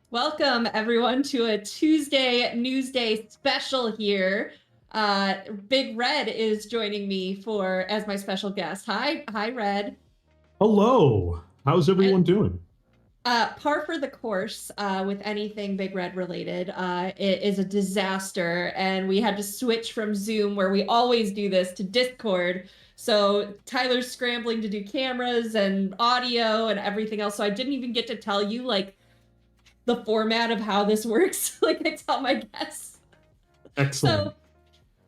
Welcome everyone to a Tuesday Newsday special here. BigRed is joining me as my special guest. Hi, Red. Hello. How's everyone doing? Par for the course with anything BigRed related. It is a disaster, and we had to switch from Zoom, where we always do this, to Discord. So Tyler's scrambling to do cameras and audio and everything else. So I didn't even get to tell you the format of how this works. Like I tell my guests. Excellent. So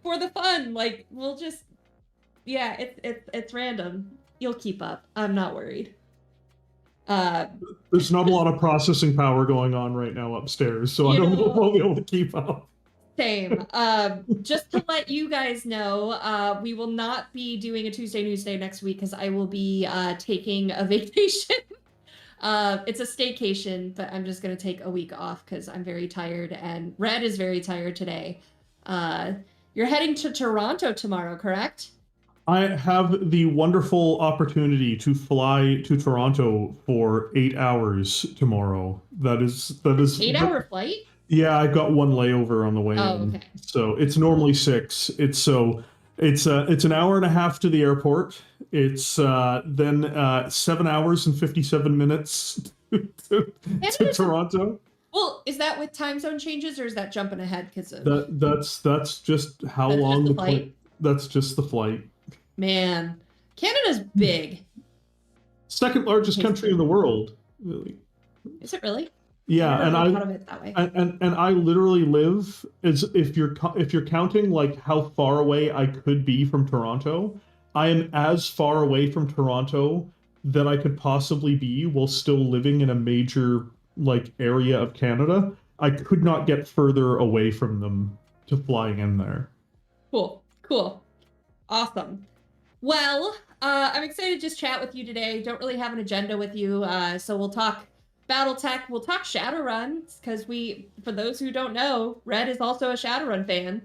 for the fun, we'll just it's random. You'll keep up. I'm not worried. There's not a lot of processing power going on right now upstairs, so I You don't know if know, I'll be able to keep up. Same. Just to let you guys know, we will not be doing a Tuesday Newsday next week because I will be taking a vacation. It's a staycation, but I'm just gonna take a week off because I'm very tired, and Red is very tired today. You're heading to Toronto tomorrow, correct? I have the wonderful opportunity to fly to Toronto for 8 hours tomorrow. That is 8 hour flight? yeah, I got one layover on the way Oh, in. okay. So it's normally six. It's an hour and a half to the airport. It's then 7 hours and 57 minutes to Canada's a, Toronto. well, is that with time zone changes or is that jumping ahead because of That's just how that's just long the the plane. flight? That's just the flight. Man, Canada's big. Second largest It's country in big. the world. Really. Is it really? I Yeah, never and really I thought of it that way. and I literally live as if you're counting like how far away I could be from Toronto, I am as far away from Toronto that I could possibly be while still living in a major like area of Canada. I could not get further away from them to flying in there. Cool, cool, awesome. Well, I'm excited to just chat with you today. Don't really have an agenda with you, so we'll talk BattleTech. We'll talk Shadowrun because for those who don't know, Red is also a Shadowrun fan.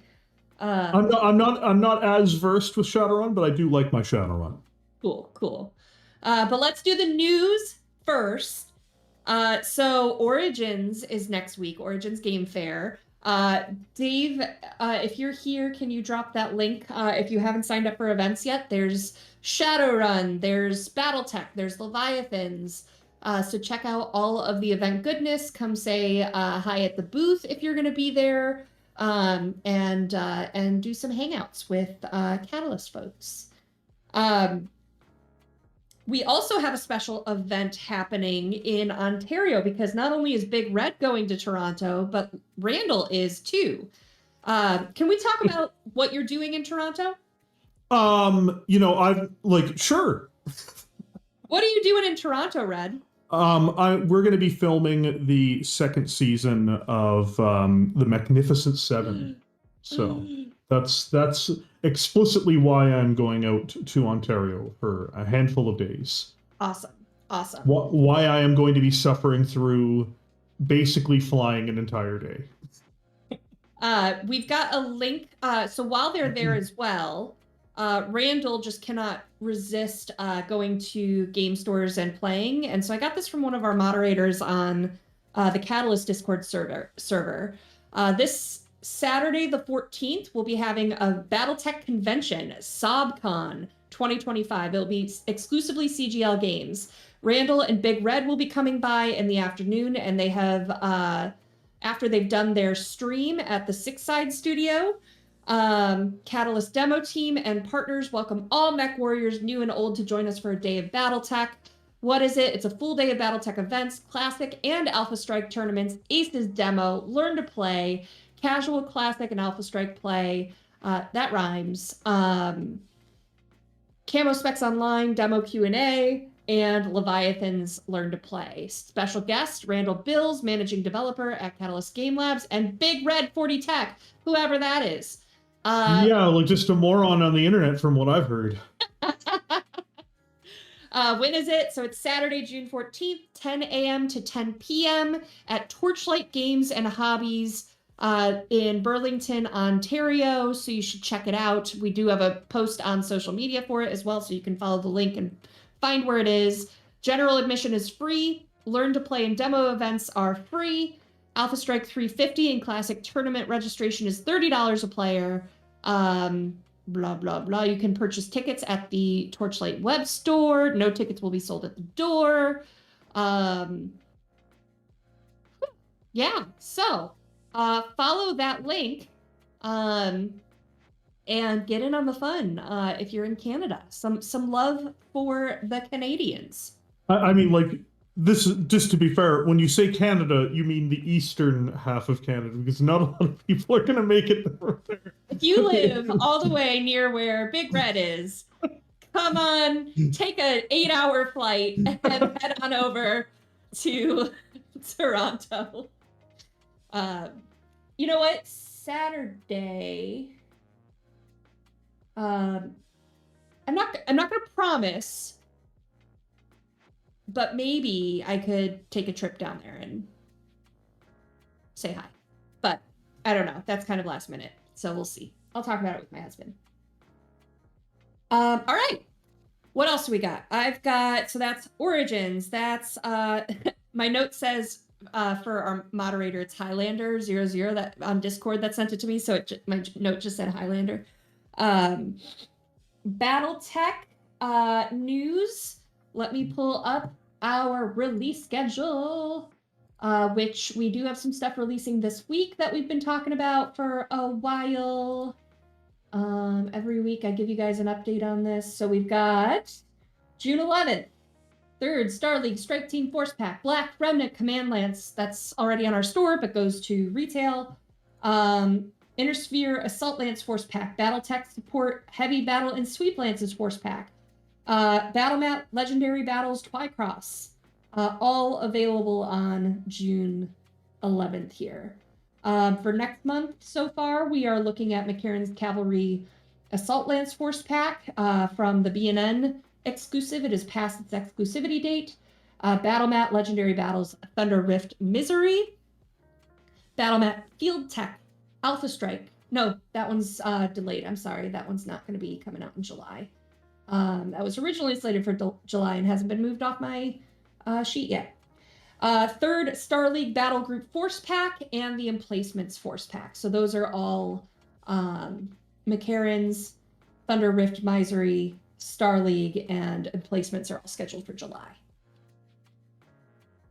Um, I'm not as versed with Shadowrun, but I do like my Shadowrun. cool, cool. But let's do the news first. So Origins is next week. Origins Game Fair. Dave, if you're here, can you drop that link? If you haven't signed up for events yet, there's Shadowrun, there's BattleTech, there's Leviathans. So check out all of the event goodness. Come say hi at the booth if you're going to be there, and do some hangouts with Catalyst folks. We also have a special event happening in Ontario because not only is BigRed going to Toronto, but Randall is too. Can we talk about what you're doing in Toronto? I've like sure. What are you doing in Toronto, Red? We're going to be filming the second season of the Magnificent Seven, so that's explicitly why I'm going out to Ontario for a handful of days. Awesome. Awesome. Why I am going to be suffering through basically flying an entire day. We've got a link. So while they're there as well, Randall just cannot resist going to game stores and playing. And so I got this from one of our moderators on the Catalyst Discord server. This Saturday, the 14th, we'll be having a BattleTech convention, SobCon 2025. It'll be exclusively CGL games. Randall and BigRed will be coming by in the afternoon, and they have, after they've done their stream at the Six Side Studio, Catalyst demo team and partners welcome all mech warriors, new and old, to join us for a day of BattleTech. What is it? It's a full day of BattleTech events, classic and Alpha Strike tournaments, Aces demo, learn to play, casual, classic, and Alpha Strike play. That rhymes. Camo specs online, demo Q&A, and Leviathans learn to play. Special guest, Randall Bills, managing developer at Catalyst Game Labs, and BigRed 40 Tech, whoever that is. Yeah, like just a moron on the internet from what I've heard. When is it? So it's Saturday, June 14th, 10 a.m. to 10 p.m. at Torchlight Games and Hobbies in Burlington, Ontario. So you should check it out. We do have a post on social media for it as well, so you can follow the link and find where it is. General admission is free. Learn to play and demo events are free. Alpha Strike 350 and Classic Tournament registration is $30 a player. Blah, blah, blah. You can purchase tickets at the Torchlight web store. No tickets will be sold at the door. Yeah, so follow that link and get in on the fun if you're in Canada. Some love for the Canadians. I mean, like, this is just to be fair, when you say Canada, you mean the eastern half of Canada, because not a lot of people are going to make it there. If you live all the way near where BigRed is, come on, take an 8-hour flight and head on over to Toronto. You know what? Saturday. I'm not gonna promise, but maybe I could take a trip down there and say hi. But I don't know. That's kind of last minute, so we'll see. I'll talk about it with my husband. All right. What else do we got? I've got, so that's Origins. That's my note says for our moderator, it's Highlander00 that on Discord that sent it to me. So my note just said Highlander. BattleTech news. Let me pull up our release schedule, which we do have some stuff releasing this week that we've been talking about for a while. Every week I give you guys an update on this. So we've got June 11th, 3rd Star League Strike Team Force Pack, Black Remnant Command Lance. That's already on our store, but goes to retail. Intersphere Assault Lance Force Pack, BattleTech Support Heavy Battle and Sweep Lances Force Pack, Battle Map Legendary Battles Twycross, all available on June 11th here. For next month so far, we are looking at McCarran's Cavalry Assault Lance Force Pack from the B&N exclusive. It has passed its exclusivity date. Battle Map Legendary Battles Thunder Rift Misery, Battle Map Field Tech Alpha Strike. No, that one's delayed. I'm sorry. That one's not going to be coming out in July. That was originally slated for July and hasn't been moved off my sheet yet. 3rd Star League Battle Group Force Pack and the Emplacements Force Pack. So those are all McCarran's, Thunder Rift Misery, Star League, and Emplacements are all scheduled for July.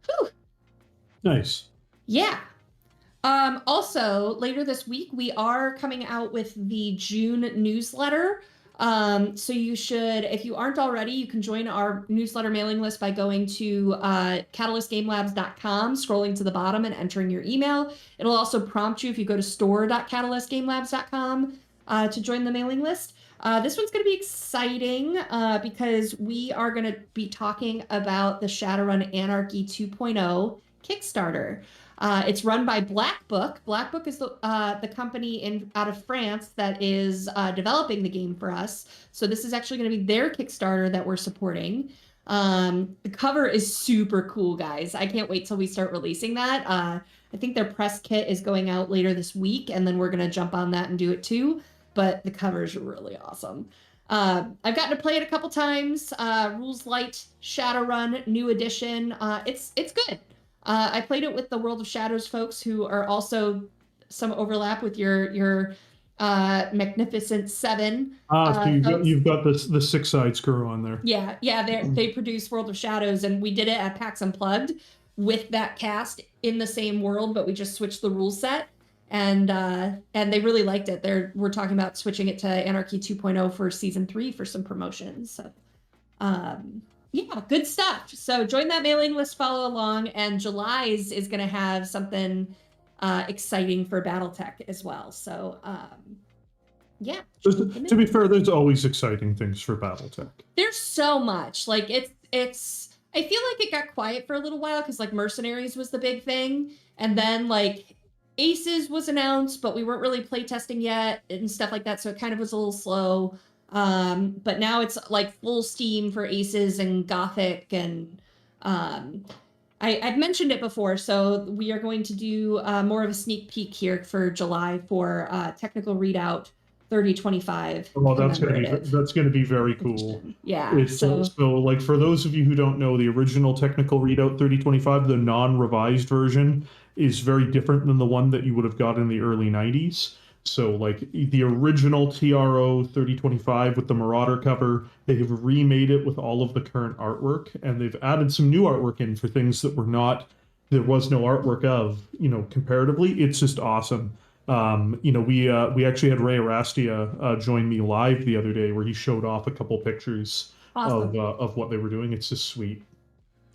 Whew. Nice. Yeah. Also, later this week, we are coming out with the June newsletter. So you should, if you aren't already, you can join our newsletter mailing list by going to catalystgamelabs.com, scrolling to the bottom and entering your email. It'll also prompt you if you go to store.catalystgamelabs.com to join the mailing list. This one's going to be exciting because we are going to be talking about the Shadowrun Anarchy 2.0 Kickstarter. It's run by Black Book. Black Book is the company out of France that is developing the game for us. So this is actually going to be their Kickstarter that we're supporting. The cover is super cool, guys. I can't wait till we start releasing that. I think their press kit is going out later this week, and then we're going to jump on that and do it too. But the cover is really awesome. I've gotten to play it a couple times. Rules Light, Shadowrun, new edition. It's good. I played it with the World of Shadows folks who are also some overlap with your Magnificent Seven. So you've got the Six Sides crew on there. Yeah, they produce World of Shadows, and we did it at PAX Unplugged with that cast in the same world, but we just switched the rule set, and they really liked it. We're talking about switching it to Anarchy 2.0 for season 3 for some promotions. So, yeah, good stuff. So join that mailing list, follow along, and July's is going to have something exciting for BattleTech as well. So, yeah. To be fair, there's always exciting things for BattleTech. There's so much. Like, it's. I feel like it got quiet for a little while because, like, Mercenaries was the big thing. And then, like, Aces was announced, but we weren't really playtesting yet and stuff like that. So it kind of was a little slow. But now it's like full steam for Aces and Gothic, and I've mentioned it before, so we are going to do more of a sneak peek here for July for technical readout 3025 Oh, commemorative that's gonna be very cool. edition. Yeah, It's so also like for those of you who don't know, the original technical readout 3025, the non-revised version, is very different than the one that you would have got in the early 90s. So like the original TRO 3025 with the Marauder cover, they have remade it with all of the current artwork, and they've added some new artwork in for things that were not there was no artwork of, comparatively. It's just awesome. We actually had Ray Arastia join me live the other day where he showed off a couple pictures awesome. of what they were doing. It's just sweet.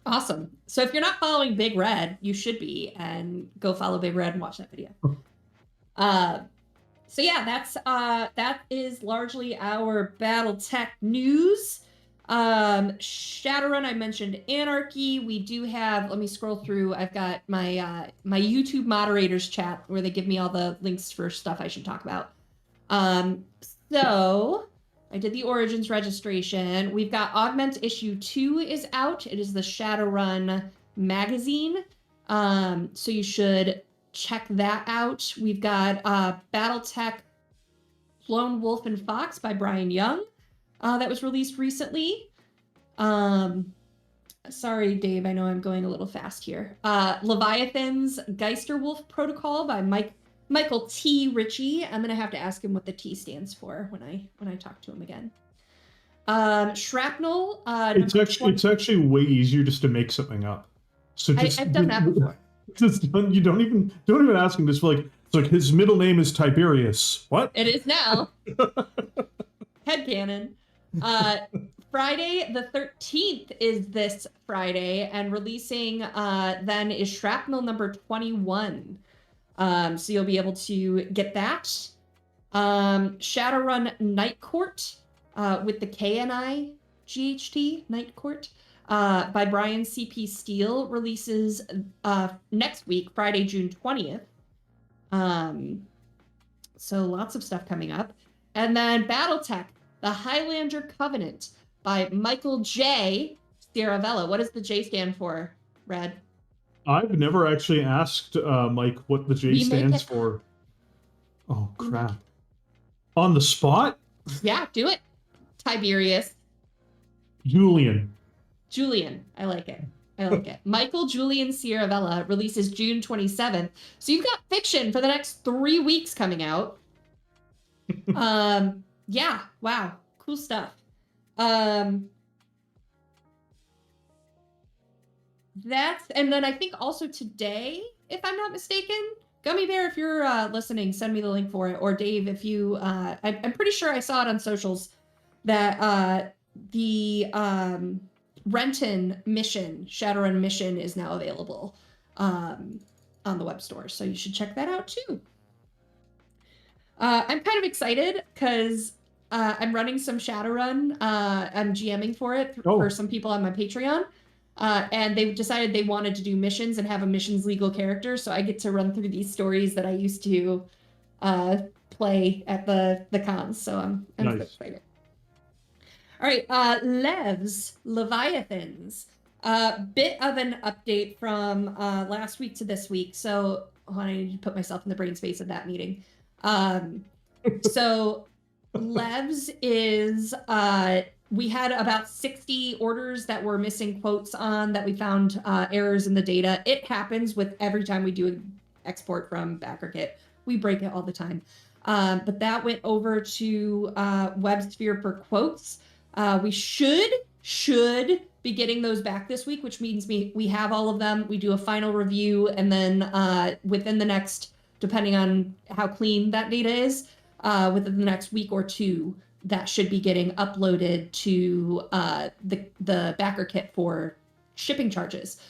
Awesome. So if you're not following Big Red, you should be, and go follow Big Red and watch that video. So yeah, that is largely our BattleTech news. Shadowrun, I mentioned Anarchy. We do have, let me scroll through. I've got my my YouTube moderators chat where they give me all the links for stuff I should talk about. So I did the Origins registration. We've got Augment issue 2 is out. It is the Shadowrun magazine. So you should check that out. We've got BattleTech Lone Wolf and Fox by Brian Young. That was released recently. Sorry, Dave, I know I'm going a little fast here. Leviathan's Geisterwolf Protocol by Michael T. Ritchie. I'm gonna have to ask him what the T stands for when I talk to him again. Shrapnel. It's actually way easier just to make something up. So I've done that before. You don't even ask him. Just like it's like his middle name is Tiberius. What? It is now. Headcanon. Friday the 13th is this Friday, and releasing then is Shrapnel number 21. So you'll be able to get that. Shadowrun Night Court with the KNI GHT Night Court by Brian C.P. Steele releases next week, Friday, June 20th. So lots of stuff coming up. And then BattleTech, The Highlander Covenant by Michael J. Sierravella. What does the J stand for, Red? I've never actually asked Mike what the J stands for. Oh, crap. On the spot? Yeah, do it. Tiberius. Julian. I like it. Michael Julian Sierravella releases June 27th. So you've got fiction for the next 3 weeks coming out. Yeah, wow. Cool stuff. And then I think also today, if I'm not mistaken, Gummy Bear, if you're listening, send me the link for it. Or Dave, if you, I'm pretty sure I saw it on socials that the Renton mission, Shadowrun mission, is now available on the web store. So you should check that out too. I'm kind of excited because I'm running some Shadowrun. I'm GMing for it for some people on my Patreon. And they decided they wanted to do missions and have a missions legal character. So I get to run through these stories that I used to play at the cons. So I'm nice. So excited. All right, Leviathans. Bit of an update from last week to this week. So I need to put myself in the brain space of that meeting. So Levs is, we had about 60 orders that were missing quotes on that we found errors in the data. It happens with every time we do an export from BackerKit. We break it all the time. But that went over to WebSphere for quotes. We should be getting those back this week, which means we have all of them. We do a final review, and then within the next, depending on how clean that data is, within the next week or two, that should be getting uploaded to the BackerKit for shipping charges.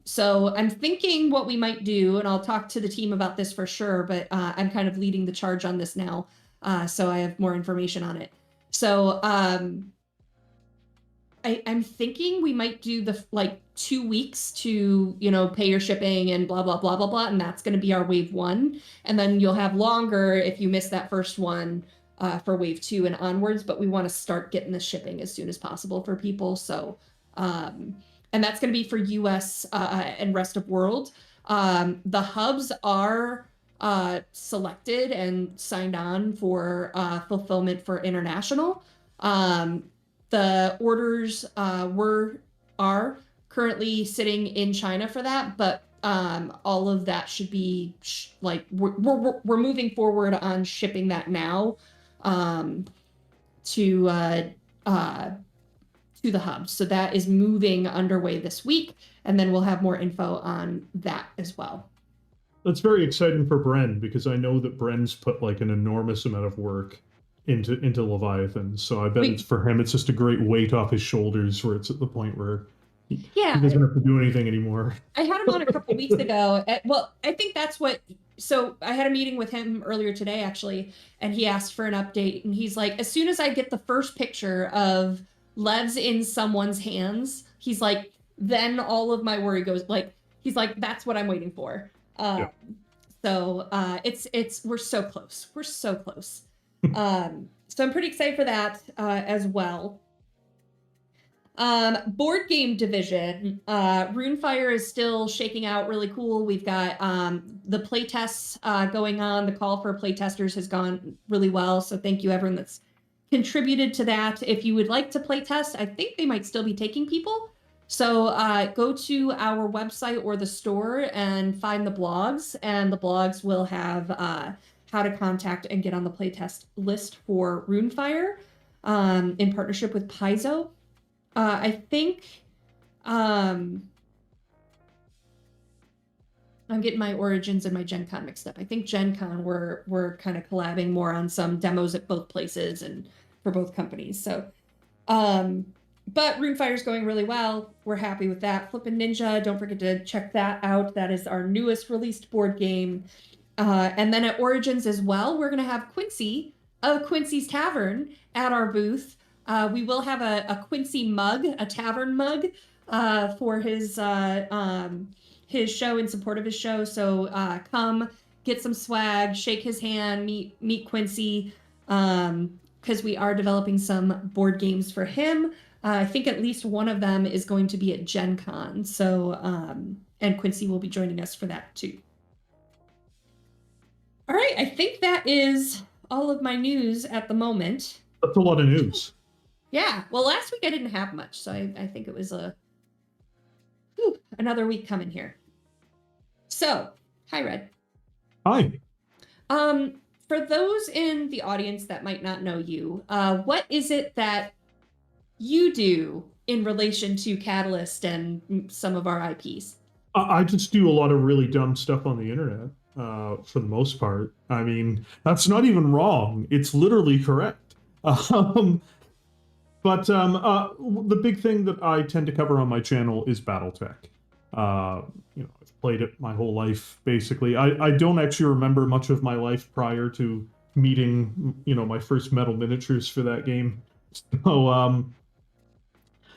So I'm thinking what we might do, and I'll talk to the team about this for sure, but I'm kind of leading the charge on this now, so I have more information on it. So I'm thinking we might do the 2 weeks to, pay your shipping and blah, blah, blah, blah, blah. And that's going to be our wave 1. And then you'll have longer if you miss that first one for wave 2 and onwards. But we want to start getting the shipping as soon as possible for people. So, and that's going to be for US and rest of world. The hubs are selected and signed on for fulfillment for international. The orders are currently sitting in China for that, but all of that should be like we're moving forward on shipping that now to the hub. So that is moving underway this week, and then we'll have more info on that as well. That's very exciting for Bren because I know that Bren's put like an enormous amount of work into Leviathan. So I bet it's for him. It's just a great weight off his shoulders where it's at the point where he doesn't have to do anything anymore. I had him on a couple weeks ago. Well, I think that's what. So I had a meeting with him earlier today, actually, and he asked for an update. And he's like, as soon as I get the first picture of Levs in someone's hands, he's like, then all of my worry goes. Like, he's like, that's what I'm waiting for. Yeah. So we're so close. We're so close. So I'm pretty excited for that as well. Board game division. Runefire is still shaking out really cool. We've got the playtests going on. The call for playtesters has gone really well. So thank you everyone that's contributed to that. If you would like to playtest, I think they might still be taking people. So go to our website or the store and find the blogs, and the blogs will have how to contact and get on the playtest list for Runefire in partnership with Paizo. I think I'm getting my Origins and my Gen Con mixed up. I think Gen Con we're kind of collabing more on some demos at both places and for both companies. So but Runefire's going really well. We're happy with that. Flippin' Ninja, don't forget to check that out. That is our newest released board game. And then at Origins as well, we're going to have Quincy of Quincy's Tavern at our booth. We will have a Quincy mug, a tavern mug, for his show, in support of his show. So come get some swag, shake his hand, meet Quincy, because we are developing some board games for him. I think at least one of them is going to be at Gen Con. So, and Quincy will be joining us for that too. All right, I think that is all of my news at the moment. That's a lot of news. Yeah, well, last week I didn't have much, so I think it was another week coming here. So, hi, Red. Hi. For those in the audience that might not know you, what is it that you do in relation to Catalyst and some of our IPs? I just do a lot of really dumb stuff on the internet, for the most part. I mean, that's not even wrong. It's literally correct. But the big thing that I tend to cover on my channel is BattleTech. I've played it my whole life, basically. I don't actually remember much of my life prior to meeting, my first metal miniatures for that game. So,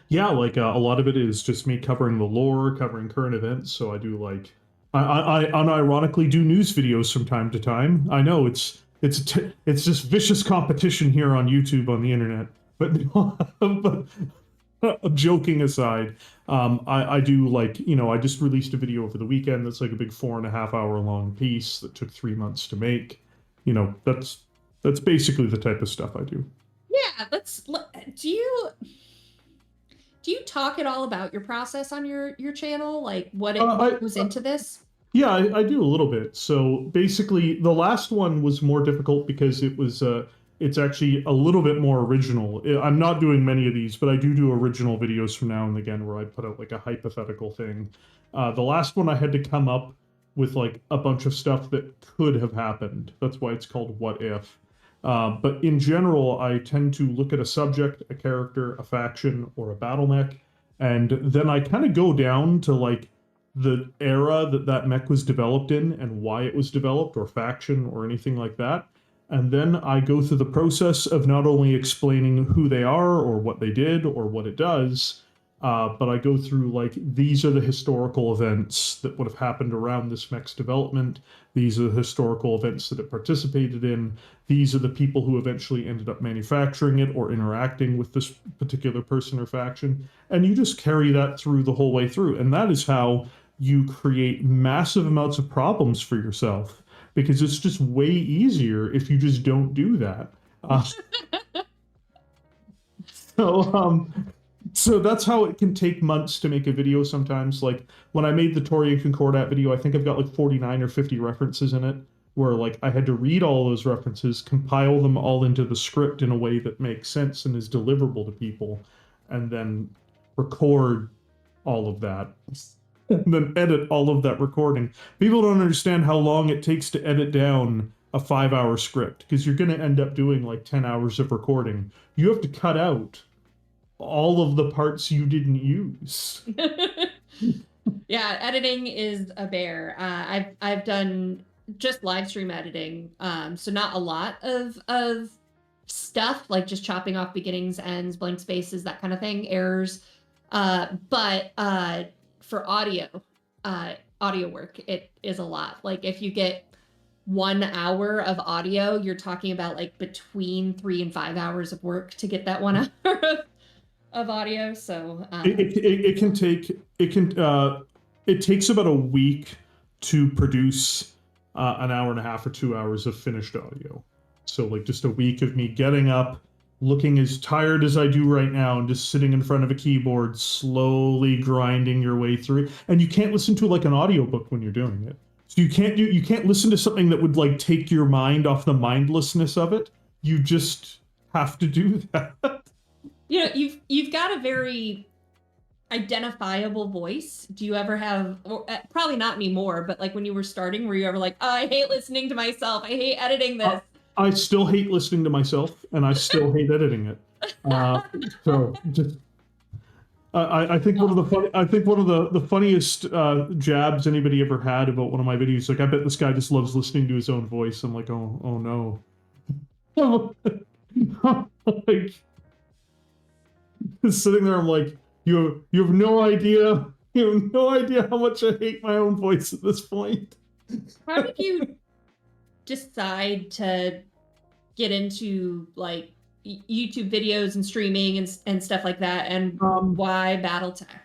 yeah, like a lot of it is just me covering the lore, covering current events. So I do I unironically do news videos from time to time. I know it's just vicious competition here on YouTube on the internet. But joking aside, I do I just released a video over the weekend that's like a big 4.5 hour long piece that took 3 months to make. That's basically the type of stuff I do. Yeah, do you talk at all about your process on your channel? Like what goes into this? Yeah, I do a little bit. So basically, the last one was more difficult because it's actually a little bit more original. I'm not doing many of these, but I do original videos from now and again where I put out like a hypothetical thing. The last one I had to come up with like a bunch of stuff that could have happened. That's why it's called What If. But in general, I tend to look at a subject, a character, a faction, or a battle mech, and then I kind of go down to like the era that mech was developed in and why it was developed, or faction, or anything like that. And then I go through the process of not only explaining who they are or what they did or what it does, but I go through like, these are the historical events that would have happened around this mech's development. These are the historical events that it participated in. These are the people who eventually ended up manufacturing it or interacting with this particular person or faction. And you just carry that through the whole way through. And that is how you create massive amounts of problems for yourself. because it's just way easier if you just don't do that. So so that's how it can take months to make a video sometimes. Like when I made the Toria Concordat video, I think I've got like 49 or 50 references in it, where like I had to read all those references, compile them all into the script in a way that makes sense and is deliverable to people, and then record all of that. And then edit all of that recording. People don't understand how long it takes to edit down a 5-hour script, because you're going to end up doing like 10 hours of recording. You have to cut out all of the parts you didn't use. Yeah, editing is a bear. I've done just live stream editing, so not a lot of stuff, like just chopping off beginnings, ends, blank spaces, that kind of thing, errors. But for audio work, it is a lot. Like if you get 1 hour of audio, you're talking about like between 3 and 5 hours of work to get that 1 hour of audio. So it takes about a week to produce an hour and a half or 2 hours of finished audio. So like just a week of me getting up, looking as tired as I do right now, and just sitting in front of a keyboard, slowly grinding your way through it. And you can't listen to like an audiobook when you're doing it. So you can't listen to something that would like take your mind off the mindlessness of it. You just have to do that. You know, you've got a very identifiable voice. Do you ever have, or probably not anymore, but like when you were starting, were you ever like, oh, I hate listening to myself, I hate editing this? I still hate listening to myself, and I still hate editing it. So just, I think one of the funniest jabs anybody ever had about one of my videos, like I bet this guy just loves listening to his own voice. I'm like, oh no. Like sitting there, I'm like, you have no idea. You have no idea how much I hate my own voice at this point. How did you decide to get into like YouTube videos and streaming and stuff like that, and why BattleTech?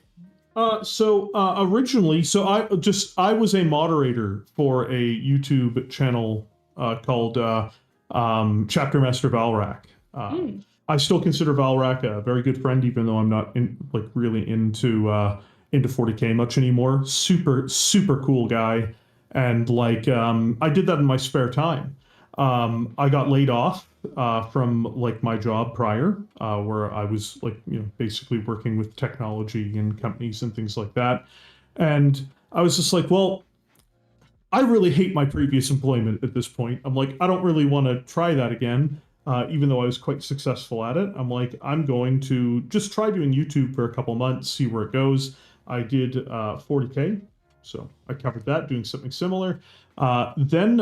Originally, I was a moderator for a YouTube channel called Chapter Master Valrak. I still consider Valrak a very good friend, even though I'm not really into 40K much anymore. Super cool guy, and like I did that in my spare time. I got laid off from like my job prior, where I was like basically working with technology and companies and things like that, and I was just like, well, I really hate my previous employment at this point. I'm like, I don't really want to try that again. Even though I was quite successful at it, I'm like, I'm going to just try doing YouTube for a couple months, see where it goes. I did 40K, so I covered that, doing something similar. Then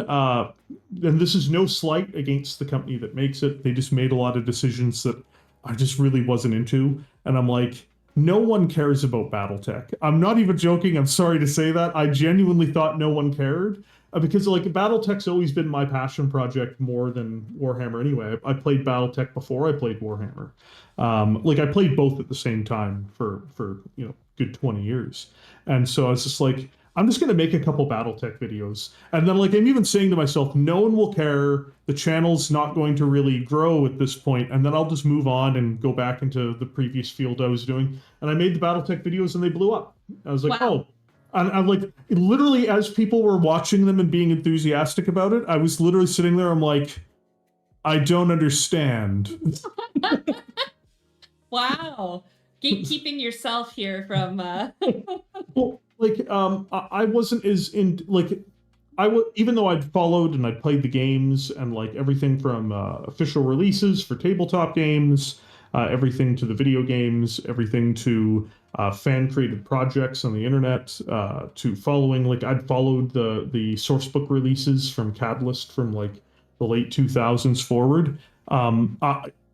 this is no slight against the company that makes it. They just made a lot of decisions that I just really wasn't into. And I'm like, no one cares about BattleTech. I'm not even joking. I'm sorry to say that. I genuinely thought no one cared. Because like BattleTech's always been my passion project more than Warhammer anyway. I played BattleTech before I played Warhammer. Like I played both at the same time for good 20 years. And so I was just like, I'm just going to make a couple BattleTech videos. And then like I'm even saying to myself, no one will care. The channel's not going to really grow at this point. And then I'll just move on and go back into the previous field I was doing. And I made the BattleTech videos and they blew up. I was like, wow. Oh. And I'm like, literally, as people were watching them and being enthusiastic about it, I was literally sitting there. I'm like, I don't understand. Wow, gatekeeping yourself here from. Well, like, I wasn't as in like, even though I'd followed and I'd played the games and like everything from official releases for tabletop games, everything to the video games, everything to fan-created projects on the internet, to following, like I'd followed the source book releases from Catalyst from like the late 2000s forward.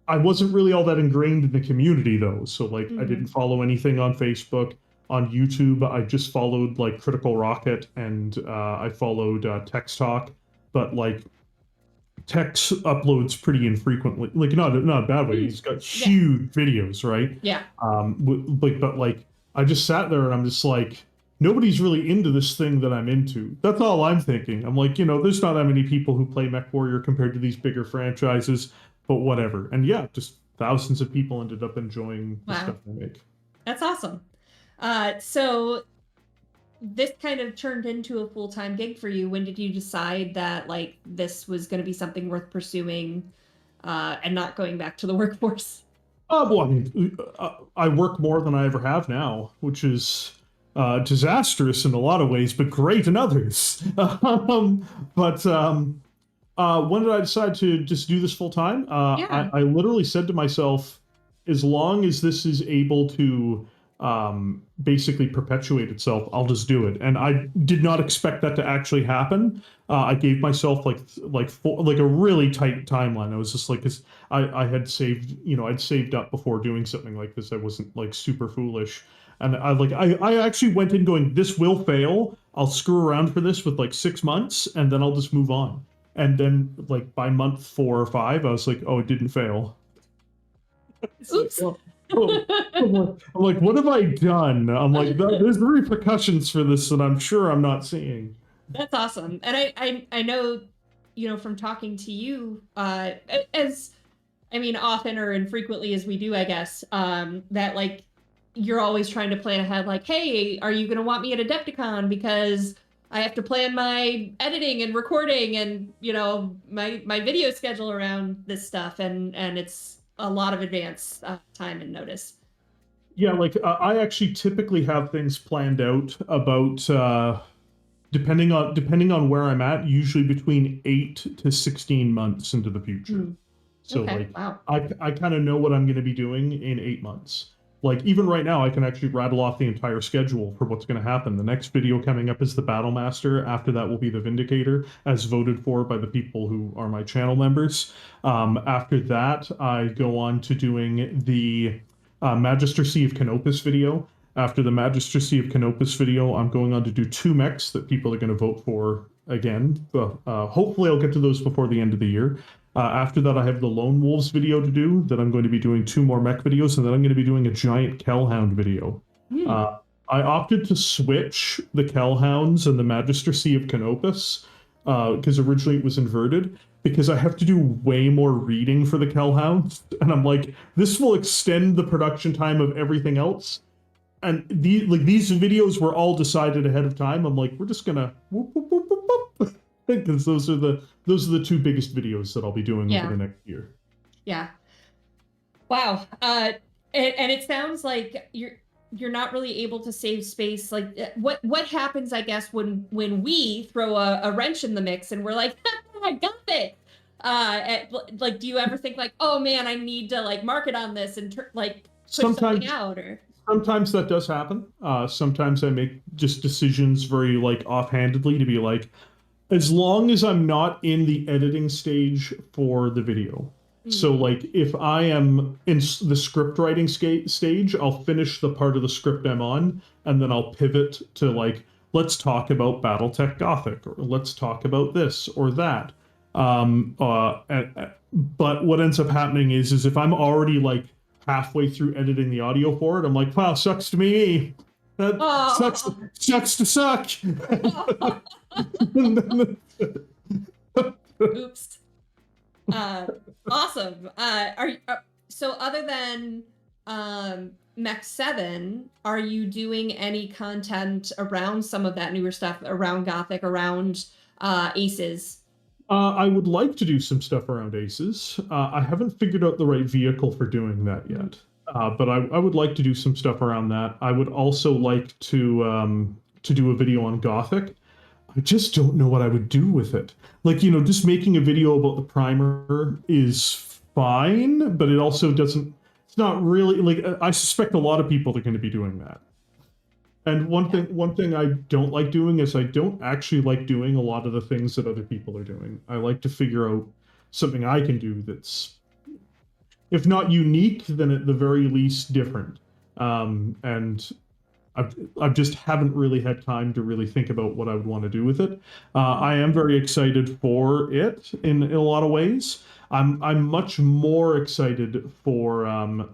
I wasn't really all that ingrained in the community though, so like I didn't follow anything on Facebook. On YouTube, I just followed like Critical Rocket and I followed Tex Talk, but like Tex uploads pretty infrequently, like not a bad way. He's got huge videos, right? Yeah. But like I just sat there and I'm just like, nobody's really into this thing that I'm into. That's all I'm thinking. I'm like, there's not that many people who play MechWarrior compared to these bigger franchises, but whatever. And yeah, just thousands of people ended up enjoying the Wow, stuff I make. that's awesome. So this kind of turned into a full-time gig for you. When did you decide that like this was going to be something worth pursuing, and not going back to the workforce? Well, I mean, I work more than I ever have now, which is disastrous in a lot of ways, but great in others. But when did I decide to just do this full time? Yeah. I literally said to myself, as long as this is able to basically perpetuate itself, I'll just do it. And I did not expect that to actually happen. I gave myself like a really tight timeline. I was just like, cause I had saved, I'd saved up before doing something like this. I wasn't like super foolish. And I actually went in going, this will fail. I'll screw around for this with like 6 months and then I'll just move on. And then like by month 4 or 5, I was like, oh, it didn't fail. Oops. I'm like, what have I done? I'm like, there's the repercussions for this that I'm sure I'm not seeing. That's awesome. And I know, from talking to you, as I mean, often or infrequently as we do, I guess, that like you're always trying to plan ahead, like, hey, are you going to want me at Adepticon? Because I have to plan my editing and recording and, my video schedule around this stuff. And it's a lot of advance time and notice. Yeah, like I actually typically have things planned out about depending on where I'm at, usually between 8 to 16 months into the future. Mm. So Okay. like Wow. I kind of know what I'm going to be doing in 8 months. Like even right now, I can actually rattle off the entire schedule for what's going to happen. The next video coming up is the Battle Master. After that will be the Vindicator, as voted for by the people who are my channel members. After that, I go on to doing the Magistracy of Canopus video. After the Magistracy of Canopus video, I'm going on to do 2 mechs that people are going to vote for again. Hopefully, I'll get to those before the end of the year. After that, I have the Lone Wolves video to do. That I'm going to be doing 2 more mech videos, and then I'm going to be doing a giant Kellhound video. Mm. I opted to switch the Kellhounds and the Magistracy of Canopus because originally it was inverted, because I have to do way more reading for the Kellhounds, and I'm like, this will extend the production time of everything else. And these videos were all decided ahead of time. I'm like, we're just gonna whoop, whoop, whoop, whoop, whoop. Because those are the 2 biggest videos that I'll be doing over the next year. Yeah. Wow. And it sounds like you're not really able to save space. Like what happens, I guess, when we throw a wrench in the mix and we're like, I got it. Like, do you ever think like, oh man, I need to like market on this and like push something out? Or sometimes that does happen. Sometimes I make just decisions very like offhandedly to be like, as long as I'm not in the editing stage for the video. So like if I am in the script writing stage, I'll finish the part of the script I'm on, and then I'll pivot to like, let's talk about BattleTech Gothic, or let's talk about this or that. But what ends up happening is if I'm already like halfway through editing the audio for it, I'm like, wow, sucks to me. That sucks to suck. Oops. Awesome. So other than Mech 7, are you doing any content around some of that newer stuff, around Gothic, around Aces? I would like to do some stuff around Aces. I haven't figured out the right vehicle for doing that yet. But I would like to do some stuff around that. I would also like to do a video on Gothic. I just don't know what I would do with it. Like, just making a video about the primer is fine, but it also doesn't, it's not really, like, I suspect a lot of people are going to be doing that. And one thing I don't like doing is I don't actually like doing a lot of the things that other people are doing. I like to figure out something I can do that's, if not unique, then at the very least different. And I just haven't really had time to really think about what I would want to do with it. I am very excited for it in a lot of ways. I'm much more excited for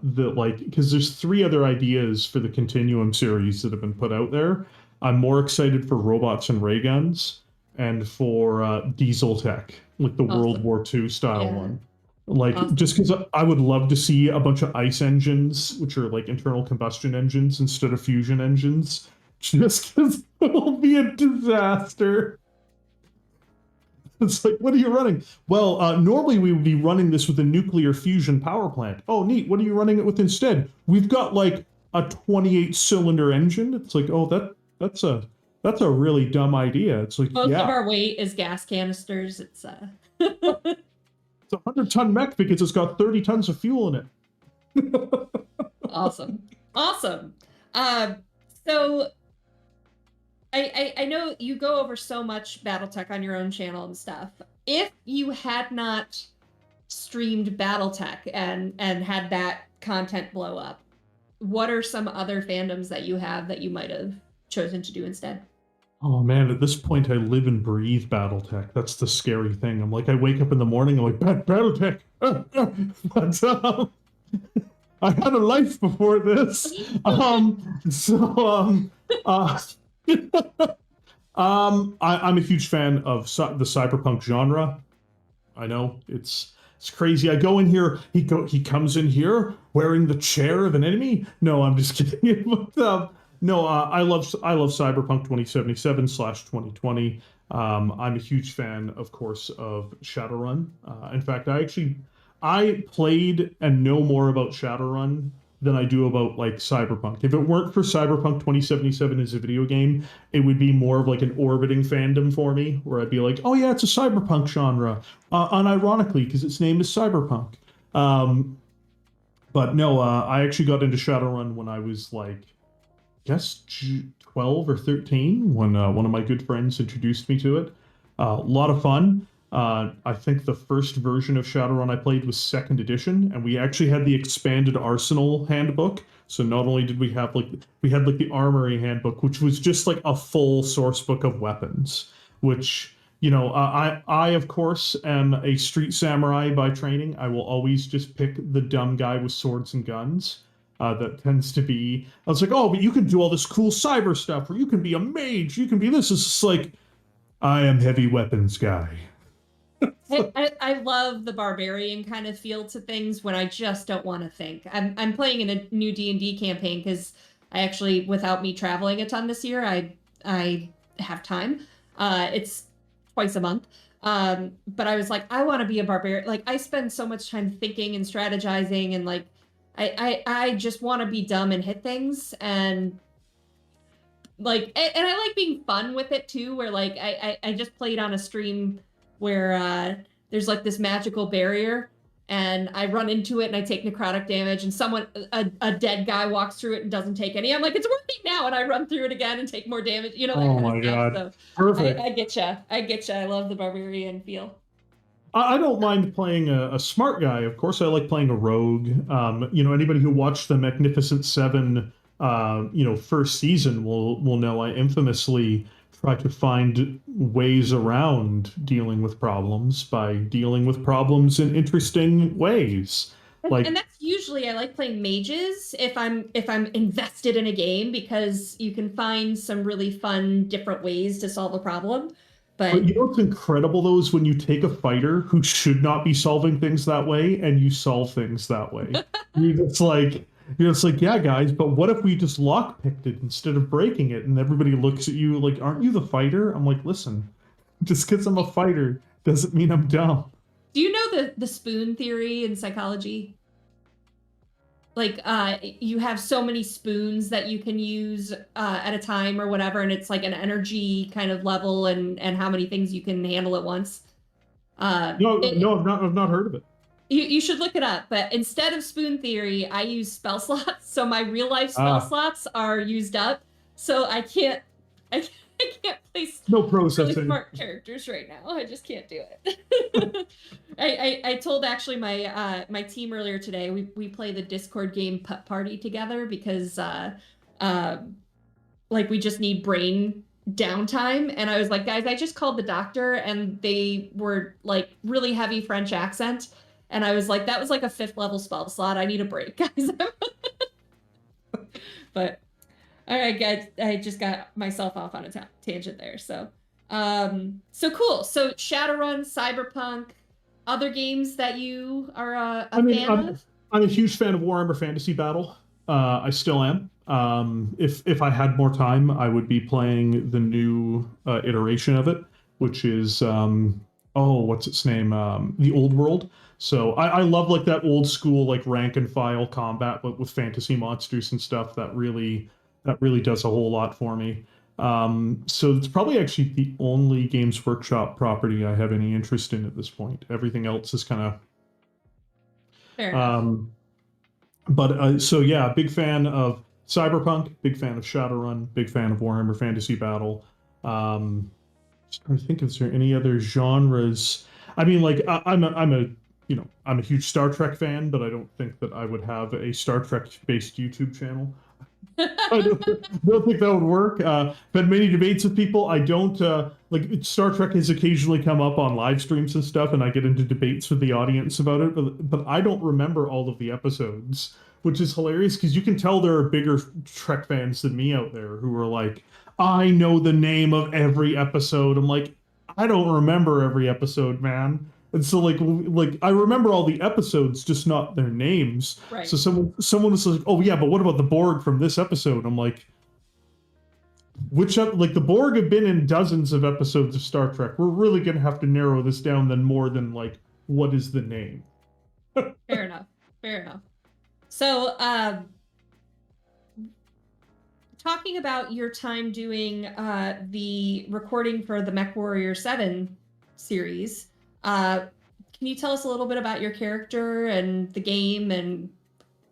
because there's 3 other ideas for the Continuum series that have been put out there. I'm more excited for robots and ray guns and for diesel tech, like the World Awesome. War II style Yeah. one. Like, Awesome. just because I would love to see a bunch of ICE engines, which are like internal combustion engines instead of fusion engines, just because it'll be a disaster. It's like, what are you running? Well, normally we would be running this with a nuclear fusion power plant. Oh, neat. What are you running it with instead? We've got like a 28 cylinder engine. It's like, oh, that's a really dumb idea. It's like, Most of yeah, our weight is gas canisters. It's it's a 100-ton mech because it's got 30 tons of fuel in it. awesome. Awesome. Um, so I know you go over so much BattleTech on your own channel and stuff. If you had not streamed BattleTech and had that content blow up, what are some other fandoms that you have that you might have chosen to do instead? Oh man, at this point I live and breathe BattleTech. That's the scary thing. I'm like, I wake up in the morning, I'm like, BattleTech. But I had a life before this. Uh, I'm a huge fan of the cyberpunk genre. I know it's crazy. I go in here. He comes in here wearing the chair of an enemy. No, I'm just kidding. But, no, I love Cyberpunk 2077 slash 2020. I'm a huge fan, of course, of Shadowrun. In fact, I played and know more about Shadowrun than I do about like Cyberpunk. If it weren't for Cyberpunk 2077 as a video game, it would be more of like an orbiting fandom for me, where I'd be like, oh yeah, it's a cyberpunk genre, unironically because its name is Cyberpunk. Um, but no, I actually got into Shadowrun when I was like, guess 12 or 13 when one of my good friends introduced me to it. A lot of fun. I think the first version of Shadowrun I played was second edition, and we actually had the expanded Arsenal handbook. So not only did we had like the Armory handbook, which was just like a full source book of weapons, which I of course am a street samurai by training. I will always just pick the dumb guy with swords and guns. That tends to be. I was like, oh, but you can do all this cool cyber stuff, or you can be a mage, you can be this. It's just like, I am heavy weapons guy. I love the barbarian kind of feel to things when I just don't want to think. I'm playing in a new D&D campaign because I actually, without me traveling a ton this year, I have time. It's twice a month. But I was like, I want to be a barbarian. Like I spend so much time thinking and strategizing, and like I just want to be dumb and hit things, and like and I like being fun with it too, where like I just played on a stream where there's like this magical barrier and I run into it and I take necrotic damage, and a dead guy walks through it and doesn't take any. I'm like, it's working now, and I run through it again and take more damage, that Oh kind of my stuff. god. So Perfect. I get you. I get you. I love the barbarian feel. I don't mind playing a smart guy. Of course, I like playing a rogue. Anybody who watched the Magnificent Seven, first season will know I infamously try to find ways around dealing with problems by dealing with problems in interesting ways. And Like, that's usually I like playing mages if I'm invested in a game, because you can find some really fun different ways to solve a problem. but But you know what's incredible though is when you take a fighter who should not be solving things that way and you solve things that way. You're just like yeah, guys, but what if we just lockpicked it instead of breaking it? And everybody looks at you like, aren't you the fighter? I'm like, listen, just because I'm a fighter doesn't mean I'm dumb. do you know the spoon theory in psychology? Like you have so many spoons that you can use at a time or whatever, and it's like an energy kind of level and how many things you can handle at once. No, no, I've not heard of it. You should look it up, but instead of spoon theory, I use spell slots. So my real life spell Ah, slots are used up. So I can't place no really processing. smart characters right now. I just can't do it. I told actually my team earlier today, we play the Discord game Putt Party together because like we just need brain downtime. And I was like, guys, I just called the doctor and they were like really heavy French accent. And I was like, that was like a 5th level spell slot. I need a break, guys. But All right, guys, I just got myself off on a tangent there. So cool. So Shadowrun, Cyberpunk, other games that you are I a mean, fan of? I'm a huge fan of Warhammer Fantasy Battle. I still am. If I had more time, I would be playing the new iteration of it, which is oh, what's its name? The Old World. So I love like that old school like rank and file combat, but with fantasy monsters and stuff. That really does a whole lot for me. So it's probably actually the only Games Workshop property I have any interest in at this point. Everything else is kind of Fair enough. um, but so yeah, big fan of Cyberpunk, big fan of Shadowrun, big fan of Warhammer Fantasy Battle. Just trying to think, is there any other genres? I mean, like I'm a huge Star Trek fan, but I don't think that I would have a Star Trek based YouTube channel. I don't think that would work. Had many debates with people. I don't like Star Trek has occasionally come up on live streams and stuff, and I get into debates with the audience about it. But I don't remember all of the episodes, which is hilarious because you can tell there are bigger Trek fans than me out there who are like, I know the name of every episode. I'm like, I don't remember every episode, man. And so like I remember all the episodes, just not their names. Right. So someone was like, "Oh yeah, but what about the Borg from this episode?" I'm like, like the Borg have been in dozens of episodes of Star Trek. We're really gonna have to narrow this down than more than like what is the name. Fair enough. Fair enough. So, talking about your time doing the recording for the MechWarrior 7 series, can you tell us a little bit about your character and the game and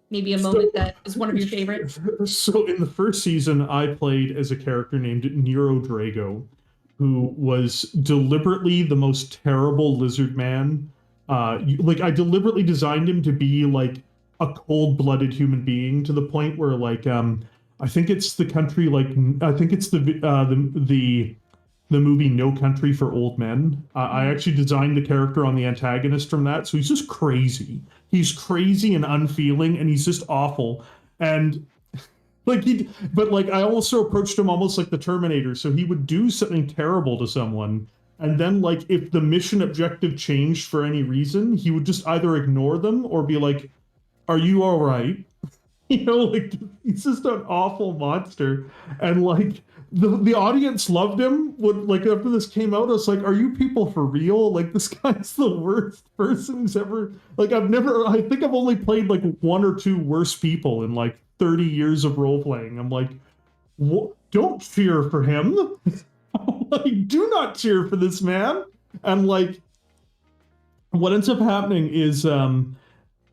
maybe a moment that is one of your favorites? So in the first season, I played as a character named Nero Drago, who was deliberately the most terrible lizard man. Like I deliberately designed him to be like a cold-blooded human being to the point where like I think it's the country like I think it's the movie No Country for Old Men. I actually designed the character on the antagonist from that, so he's just crazy. He's crazy and unfeeling, and he's just awful. And but like I also approached him almost like the Terminator. So he would do something terrible to someone, and then like if the mission objective changed for any reason, he would just either ignore them or be like, "Are you all right?" Like he's just an awful monster. And like the audience loved him. When like after this came out, I was like, are you people for real? Like this guy's the worst person who's ever like I think I've only played like one or two worse people in like 30 years of role playing. I'm like, don't cheer for him. Like, do not cheer for this man. And like what ends up happening is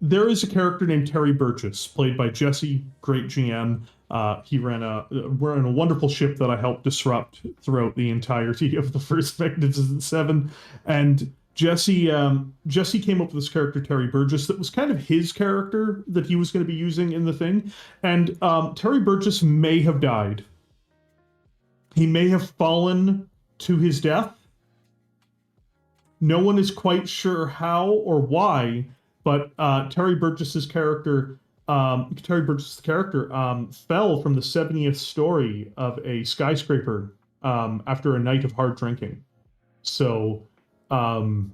there is a character named Terry Burgess, played by Jesse, great GM. We're in a wonderful ship that I helped disrupt throughout the entirety of the first Magnificent Seven. And Jesse came up with this character, Terry Burgess, that was kind of his character that he was going to be using in the thing. And Terry Burgess may have died. He may have fallen to his death. No one is quite sure how or why, but Terry Burgess's character, fell from the 70th story of a skyscraper after a night of hard drinking. So, some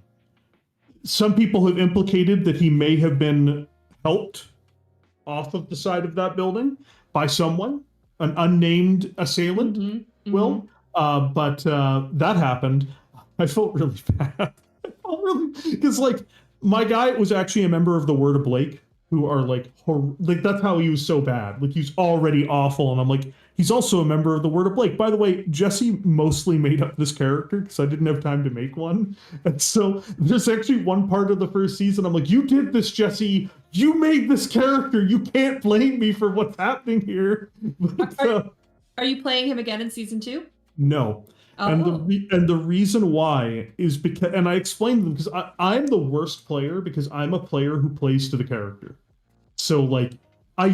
people have implicated that he may have been helped off of the side of that building by someone, an unnamed assailant, will. But that happened. I felt really bad. I felt really because like my guy was actually a member of the Word of Blake, who are like that's how he was so bad. Like he's already awful, and I'm like he's also a member of the Word of Blake. By the way, Jesse mostly made up this character because I didn't have time to make one, and so there's actually one part of the first season I'm like, you did this, Jesse. You made this character. You can't blame me for what's happening here. But, are you playing him again in season 2? No. Oh. And the reason why is because, and I explained them because I'm the worst player because I'm a player who plays to the character. So like I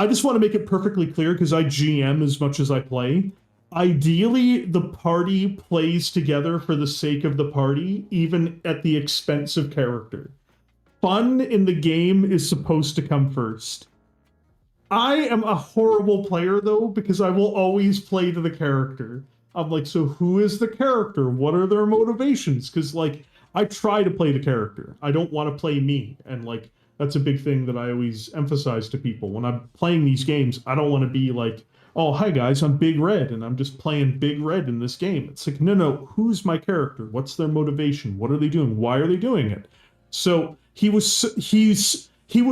just want to make it perfectly clear because I GM as much as I play. Ideally, the party plays together for the sake of the party, even at the expense of character. Fun in the game is supposed to come first. I am a horrible player though, because I will always play to the character. I'm like, so who is the character? What are their motivations? Because like I try to play the character. I don't want to play me. And like that's a big thing that I always emphasize to people. When I'm playing these games, I don't want to be like, oh, hi guys, I'm Big Red and I'm just playing Big Red in this game. It's like, no, no, who's my character? What's their motivation? What are they doing? Why are they doing it? So he would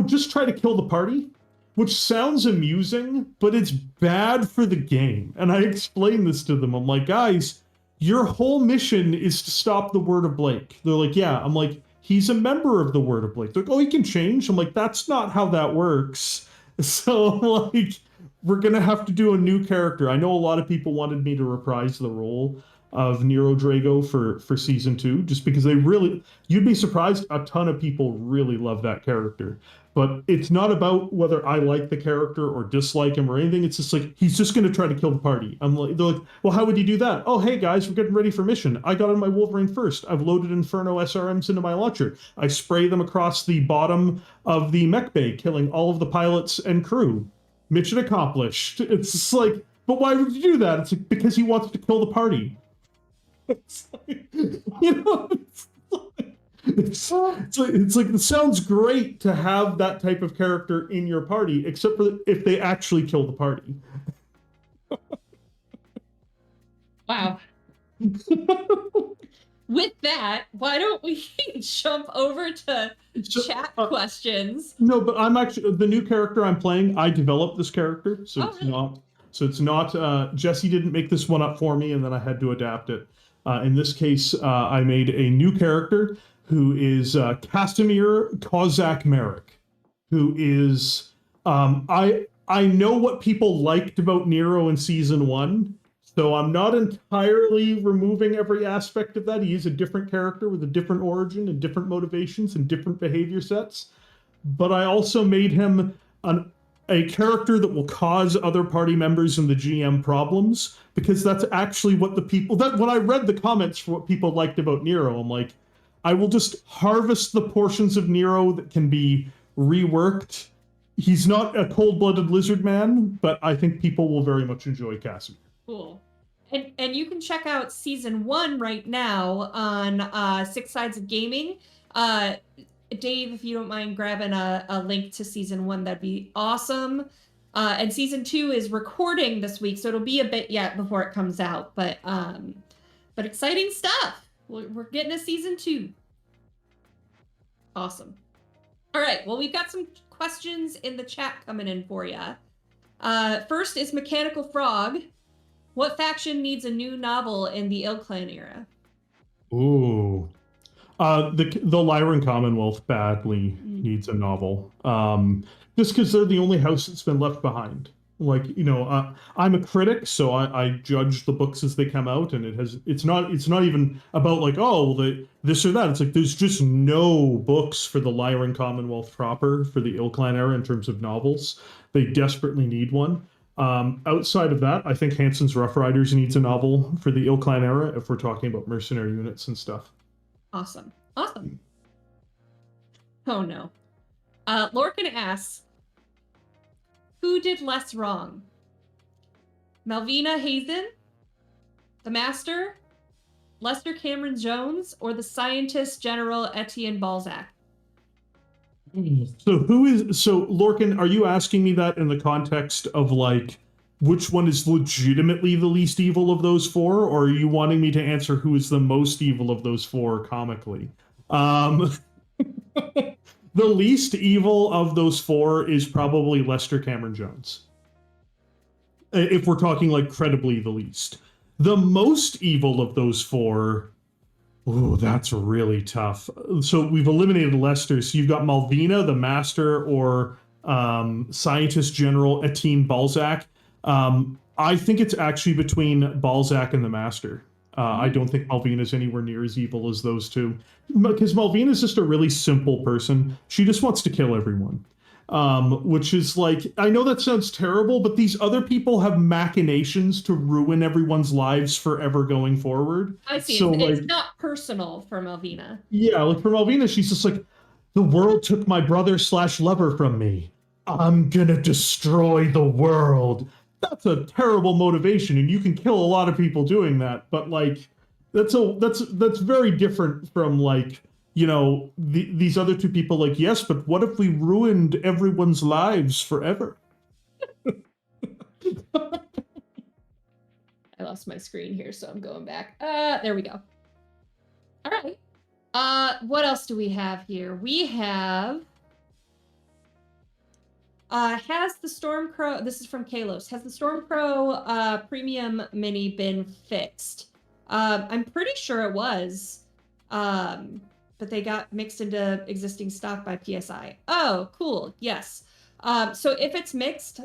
just try to kill the party, which sounds amusing, but it's bad for the game. And I explained this to them. I'm like, guys, your whole mission is to stop the Word of Blake. They're like, yeah. I'm like, he's a member of the Word of Blake. They're like, oh, he can change. I'm like, that's not how that works. So, like, we're going to have to do a new character. I know a lot of people wanted me to reprise the role of Nero Drago for season 2, just because they really, you'd be surprised, a ton of people really love that character. But it's not about whether I like the character or dislike him or anything. It's just like he's just going to try to kill the party. I'm like, they're like, well, how would you do that? Oh, hey guys, we're getting ready for mission. I got on my Wolverine first. I've loaded Inferno SRMs into my launcher. I spray them across the bottom of the mech bay, killing all of the pilots and crew. Mission accomplished. It's just like, but why would you do that? It's like, because he wants to kill the party. It's like, you know, it's like it sounds great to have that type of character in your party, except for if they actually kill the party. Wow. With that, why don't we jump over to chat questions? No, but I'm actually the new character I'm playing. I developed this character, so it's really? not. So it's not. Jesse didn't make this one up for me, and then I had to adapt it. In this case, I made a new character who is Casimir Kozak Merrick, who is I know what people liked about Nero in season 1, so I'm not entirely removing every aspect of that. He is a different character with a different origin and different motivations and different behavior sets. But I also made him a character that will cause other party members and the GM problems, because that's actually what the people that when I read the comments for what people liked about Nero, I'm like, I will just harvest the portions of Nero that can be reworked. He's not a cold-blooded lizard man, but I think people will very much enjoy Casimir. Cool. And you can check out season 1 right now on Six Sides of Gaming. Dave, if you don't mind grabbing a link to season 1, that'd be awesome. And season 2 is recording this week, so it'll be a bit yet before it comes out. But exciting stuff. We're getting a season 2. Awesome. All right. Well, we've got some questions in the chat coming in for you. First is Mechanical Frog. What faction needs a new novel in the Ilclan era? Ooh. The Lyran Commonwealth badly needs a novel. Just because they're the only house that's been left behind. Like, you know, I'm a critic, so I judge the books as they come out, and it's not even about like, oh, well, this or that. It's like there's just no books for the Lyran Commonwealth proper for the Ilclan era in terms of novels. They desperately need one. Outside of that, I think Hanson's Rough Riders needs a novel for the Ilclan era if we're talking about mercenary units and stuff. Awesome. Awesome. Oh no. Lorcan asks, who did less wrong? Malvina Hazen, the Master, Lester Cameron Jones, or the scientist General Etienne Balzac? So Lorcan, are you asking me that in the context of like which one is legitimately the least evil of those 4, or are you wanting me to answer who is the most evil of those 4 comically? The least evil of those 4 is probably Lester Cameron Jones. If we're talking like credibly the least. The most evil of those 4, ooh, that's really tough. So we've eliminated Lester. So you've got Malvina, the Master, or Scientist General Etienne Balzac. I think it's actually between Balzac and the Master. I don't think Malvina's anywhere near as evil as those 2. Because Malvina's just a really simple person. She just wants to kill everyone. Which is like, I know that sounds terrible, but these other people have machinations to ruin everyone's lives forever going forward. I see. So, it's not personal for Malvina. Yeah, like for Malvina, she's just like, the world took my brother/lover from me. I'm gonna destroy the world. That's a terrible motivation, and you can kill a lot of people doing that. But like, that's very different from like, these other two people. Like, yes, but what if we ruined everyone's lives forever? I lost my screen here, so I'm going back. There we go. All right. What else do we have here? We have has the Stormcrow, this is from Kalos, has the Stormcrow premium mini been fixed? I'm pretty sure it was. But they got mixed into existing stock by PSI. Oh, cool. Yes. So if it's mixed,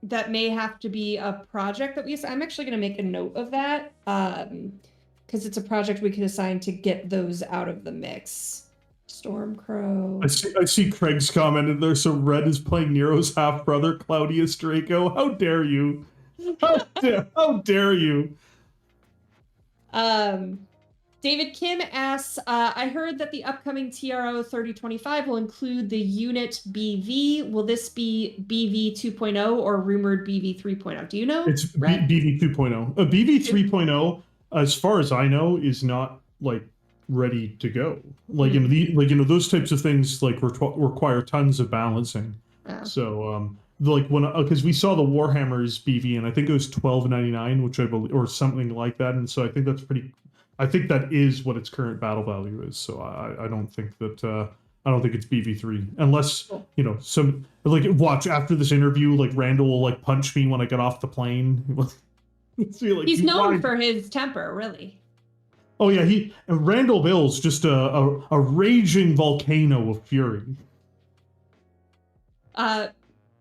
that may have to be a project that I'm actually going to make a note of that. Because it's a project we could assign to get those out of the mix. Stormcrow. I see Craig's commented there. So Red is playing Nero's half brother, Claudius Draco. How dare you? How dare you? David Kim asks, I heard that the upcoming TRO 3025 will include the unit BV. Will this be BV 2.0 or rumored BV 3.0? Do you know? It's BV 2.0. BV 3.0, as far as I know, is not like ready to go. Like those types of things like require tons of balancing. Oh. So like when because we saw the Warhammer's BV and I think it was 12.99, which I believe, or something like that, and so I think that's pretty. I think that is what its current battle value is. So I don't think that I don't think it's BV3 unless some like watch after this interview like Randall will like punch me when I get off the plane. See, like, he's known for his temper, really. Oh yeah, Randall Bill's just a raging volcano of fury.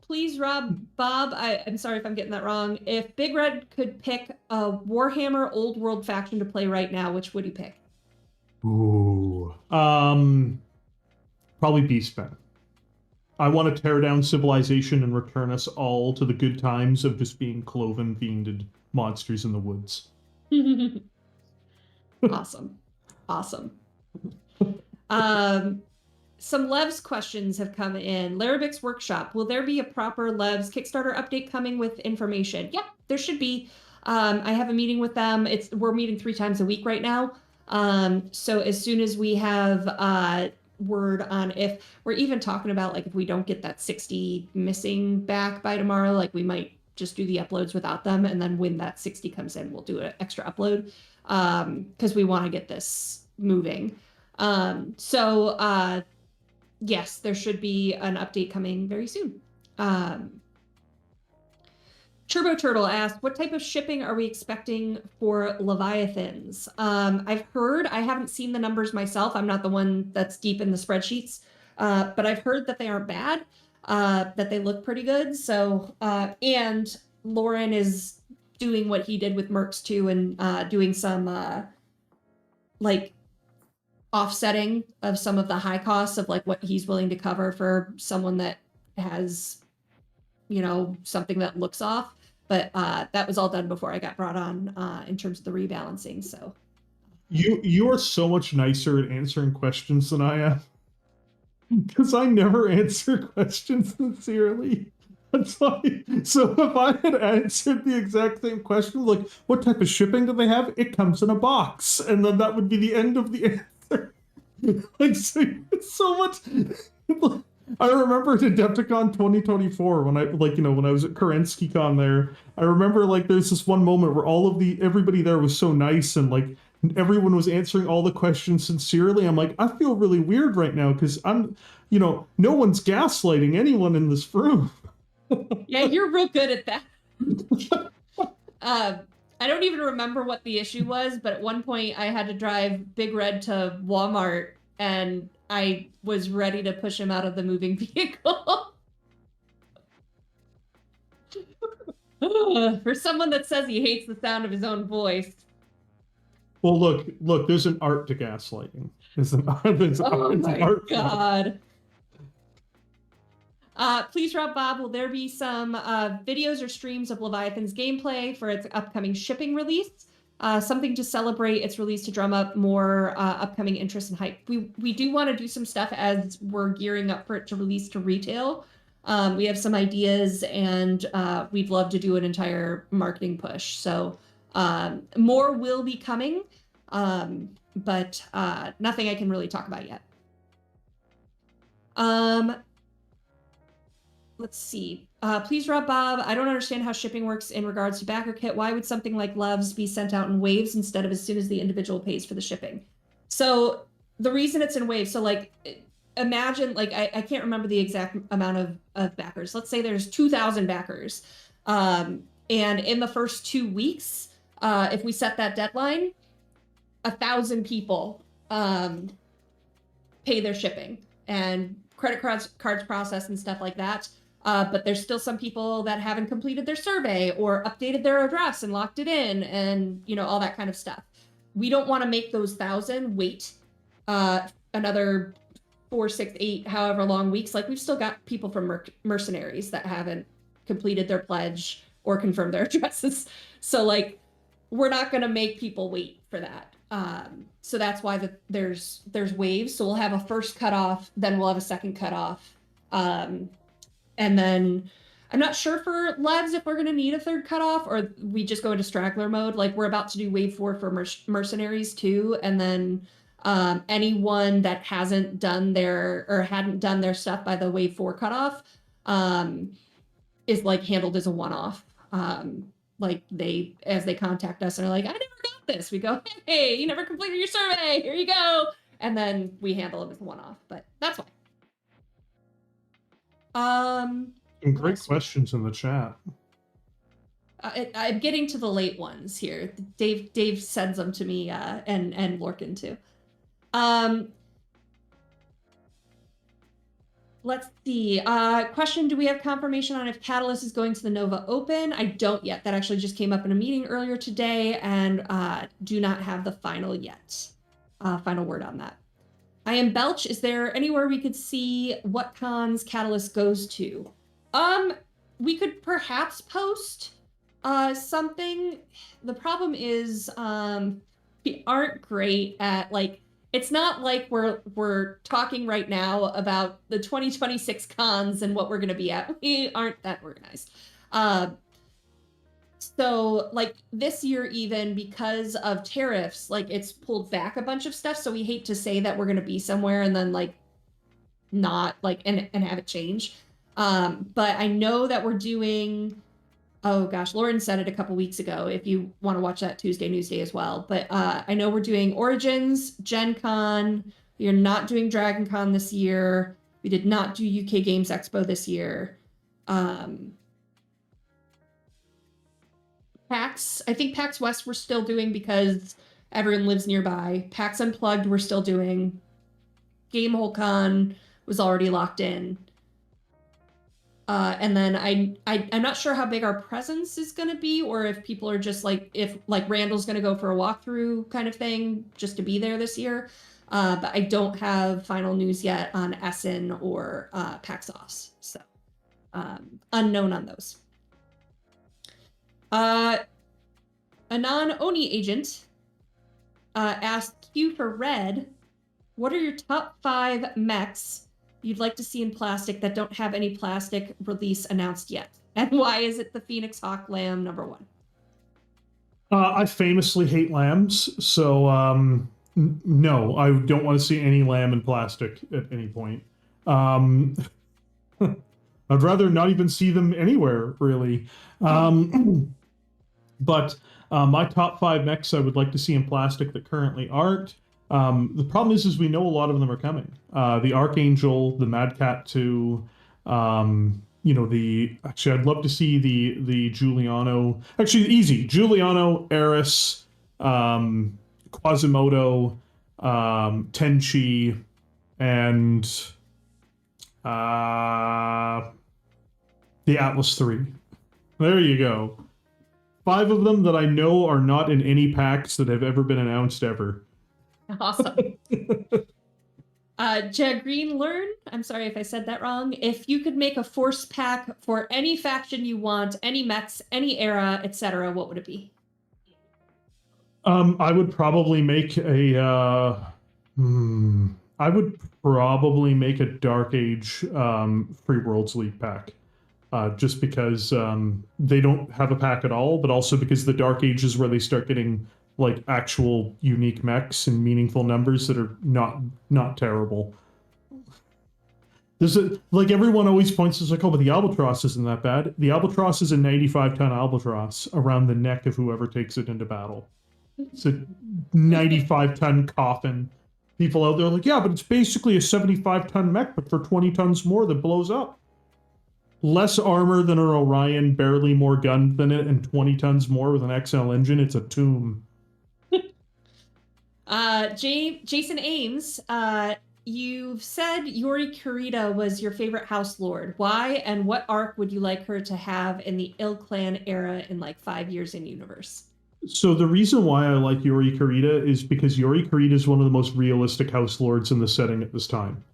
Please, Bob, I'm sorry if I'm getting that wrong. If BigRed could pick a Warhammer Old World faction to play right now, which would he pick? Ooh. Probably Beastmen. I want to tear down civilization and return us all to the good times of just being cloven, fiended monsters in the woods. Awesome. Some Levs questions have come in. Larabix Workshop, will there be a proper Levs Kickstarter update coming with information? Yeah, there should be. I have a meeting with them. We're meeting 3 times a week right now. So as soon as we have word on if we're even talking about like if we don't get that 60 missing back by tomorrow, like we might just do the uploads without them, and then when that 60 comes in, we'll do an extra upload because we want to get this moving. Yes, there should be an update coming very soon. Turbo Turtle asked, what type of shipping are we expecting for Leviathans? I've heard, I haven't seen the numbers myself. I'm not the one that's deep in the spreadsheets, but I've heard that they aren't bad, that they look pretty good. So, and Lauren is doing what he did with Mercs too, and doing some like offsetting of some of the high costs of like what he's willing to cover for someone that has, something that looks off. But that was all done before I got brought on in terms of the rebalancing. So you are so much nicer at answering questions than I am, because I never answer questions sincerely. That's why. So if I had answered the exact same question, like what type of shipping do they have? It comes in a box, and then that would be the end of the answer. Like so much. I remember at Adepticon 2024 when I when I was at Kerensky Con there. I remember like there's this one moment where everybody there was so nice and like everyone was answering all the questions sincerely. I'm like, I feel really weird right now because I'm, no one's gaslighting anyone in this room. Yeah, you're real good at that. I don't even remember what the issue was, but at one point I had to drive BigRed to Walmart and I was ready to push him out of the moving vehicle. For someone that says he hates the sound of his own voice. Well, look, there's an art to gaslighting. There's an art. God. Please, Bob, will there be some videos or streams of Leviathan's gameplay for its upcoming shipping release? something to celebrate its release to drum up more upcoming interest and hype. We do want to do some stuff as we're gearing up for it to release to retail. We have some ideas, and we'd love to do an entire marketing push. So more will be coming, but nothing I can really talk about yet. Let's see. Please, Rob Bob, I don't understand how shipping works in regards to backer kit. Why would something like Loves be sent out in waves instead of as soon as the individual pays for the shipping? So the reason it's in waves, so like imagine, like I can't remember the exact amount of backers. Let's say there's 2,000 backers. And in the first 2 weeks, if we set that deadline, 1,000 people pay their shipping and credit cards process and stuff like that. But there's still some people that haven't completed their survey or updated their address and locked it in, and all that kind of stuff. We don't want to make those 1,000 wait another 4, 6, 8, however long weeks. Like, we've still got people from mercenaries that haven't completed their pledge or confirmed their addresses. So like, we're not going to make people wait for that. So that's why there's waves. So we'll have a first cutoff, then we'll have a second cutoff. And then I'm not sure for Levs if we're going to need a third cutoff, or we just go into straggler mode. Like, we're about to do wave 4 for mercenaries too. And then anyone that hasn't done hadn't done their stuff by the wave 4 cutoff is like handled as a one-off. Like, as they contact us and are like, I never got this. We go, hey, you never completed your survey. Here you go. And then we handle it as a one-off, but that's fine. Some great questions in the chat. I'm getting to the late ones here. Dave sends them to me and Lorcan too. Let's see. Question, do we have confirmation on if Catalyst is going to the Nova Open? I don't yet. That actually just came up in a meeting earlier today, and do not have the final yet. Final word on that. I am Belch. Is there anywhere we could see what cons Catalyst goes to? We could perhaps post something. The problem is we aren't great at, like, it's not like we're talking right now about the 2026 cons and what we're going to be at. We aren't that organized. So like this year, even because of tariffs, like, it's pulled back a bunch of stuff. So we hate to say that we're going to be somewhere and then like not like and have it change. But I know that we're doing, oh gosh, Lauren said it a couple weeks ago, if you want to watch that Tuesday Newsday as well. But I know we're doing Origins, Gen Con. We are not doing Dragon Con this year. We did not do UK Games Expo this year. PAX, I think PAX West we're still doing because everyone lives nearby. PAX Unplugged we're still doing. Gamehole Con was already locked in. And then I'm not sure how big our presence is going to be, or if people are just like, if like Randall's going to go for a walkthrough kind of thing just to be there this year. But I don't have final news yet on Essen or Paxos. So unknown on those. A non-Oni agent asked Q for Red, what are your top 5 mechs you'd like to see in plastic that don't have any plastic release announced yet? And why is it the Phoenix Hawk Lamb #1? I famously hate lambs, so no, I don't want to see any lamb in plastic at any point. I'd rather not even see them anywhere, really. But my top 5 mechs I would like to see in plastic that currently aren't. The problem is we know a lot of them are coming. The Archangel, the Mad Cat 2, actually I'd love to see the Giuliano. Actually, easy. Giuliano, Eris, Quasimodo, Tenchi, and the Atlas 3. There you go. 5 of them that I know are not in any packs that have ever been announced ever. Awesome. Green Learn, I'm sorry if I said that wrong. If you could make a force pack for any faction you want, any mechs, any era, etc., what would it be? I would probably make a. I would probably make a Dark Age Free Worlds League pack. Just because they don't have a pack at all, but also because the Dark Age is where they start getting like actual unique mechs and meaningful numbers that are not terrible. There's a, like everyone always points to like, oh, but the Albatross isn't that bad. The Albatross is a 95-ton Albatross around the neck of whoever takes it into battle. It's a 95-ton coffin. People out there are like, yeah, but it's basically a 75-ton mech, but for 20 tons more that blows up. Less armor than an Orion, barely more gun than it, and 20 tons more with an XL engine. It's a tomb. Jason Ames, you've said Yori Kurita was your favorite House Lord. Why and what arc would you like her to have in the Ill Clan era in like 5 years in universe? So the reason why I like Yori Kurita is because Yori Kurita is one of the most realistic House Lords in the setting at this time.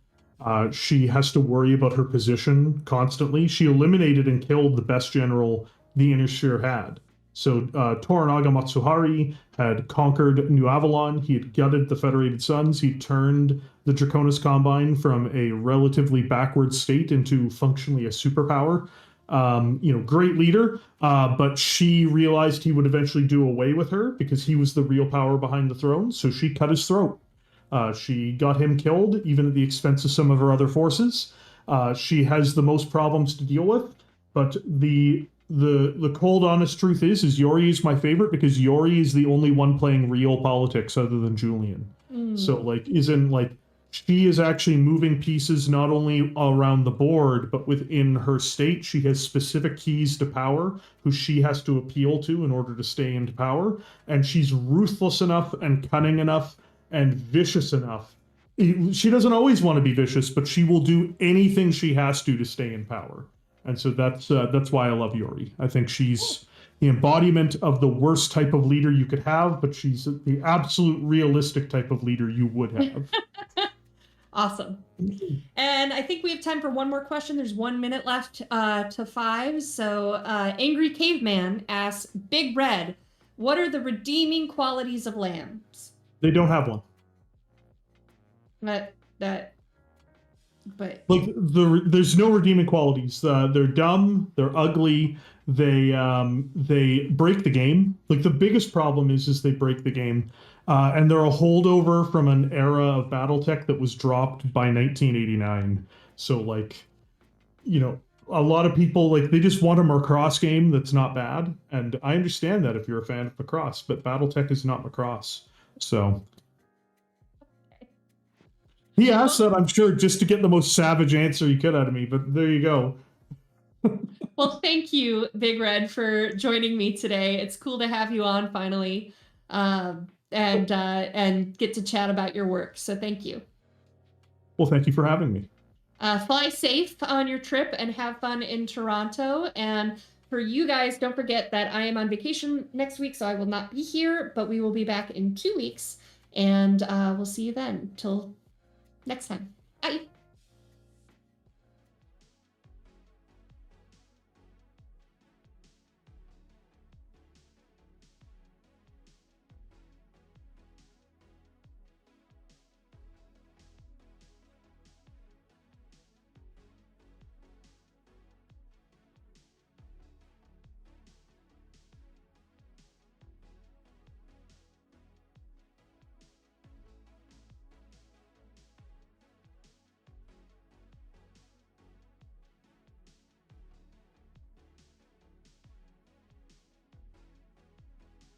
She has to worry about her position constantly. She eliminated and killed the best general the Inner Sphere had. So Toranaga Matsuhari had conquered New Avalon. He had gutted the Federated Suns. He turned the Draconis Combine from a relatively backward state into functionally a superpower. Great leader, but she realized he would eventually do away with her because he was the real power behind the throne. So she cut his throat. She got him killed, even at the expense of some of her other forces. She has the most problems to deal with, but the cold, honest truth is Yori is my favorite because Yori is the only one playing real politics other than Julian. So she is actually moving pieces not only around the board, but within her state. She has specific keys to power who she has to appeal to in order to stay into power. And she's ruthless enough and cunning enough and vicious enough. She doesn't always want to be vicious, but she will do anything she has to stay in power. And so that's why I love Yori. I think she's the embodiment of the worst type of leader you could have, but she's the absolute realistic type of leader you would have. Awesome. And I think we have time for one more question. There's 1 minute left to 5. So Angry Caveman asks, BigRed, what are the redeeming qualities of lambs? They don't have one. But like there's no redeeming qualities. They're dumb. They're ugly. They break the game. Like the biggest problem is they break the game, and they're a holdover from an era of BattleTech that was dropped by 1989. So a lot of people they just want a Macross game that's not bad, and I understand that if you're a fan of Macross, but BattleTech is not Macross. So he asked that, I'm sure, just to get the most savage answer he could out of me, but there you go. Well, thank you, BigRed, for joining me today. It's cool to have you on finally, and get to chat about your work. So thank you. Well, thank you for having me. Fly safe on your trip and have fun in Toronto. And for you guys, don't forget that I am on vacation next week, so I will not be here, but we will be back in 2 weeks, and we'll see you then. Till next time. Bye.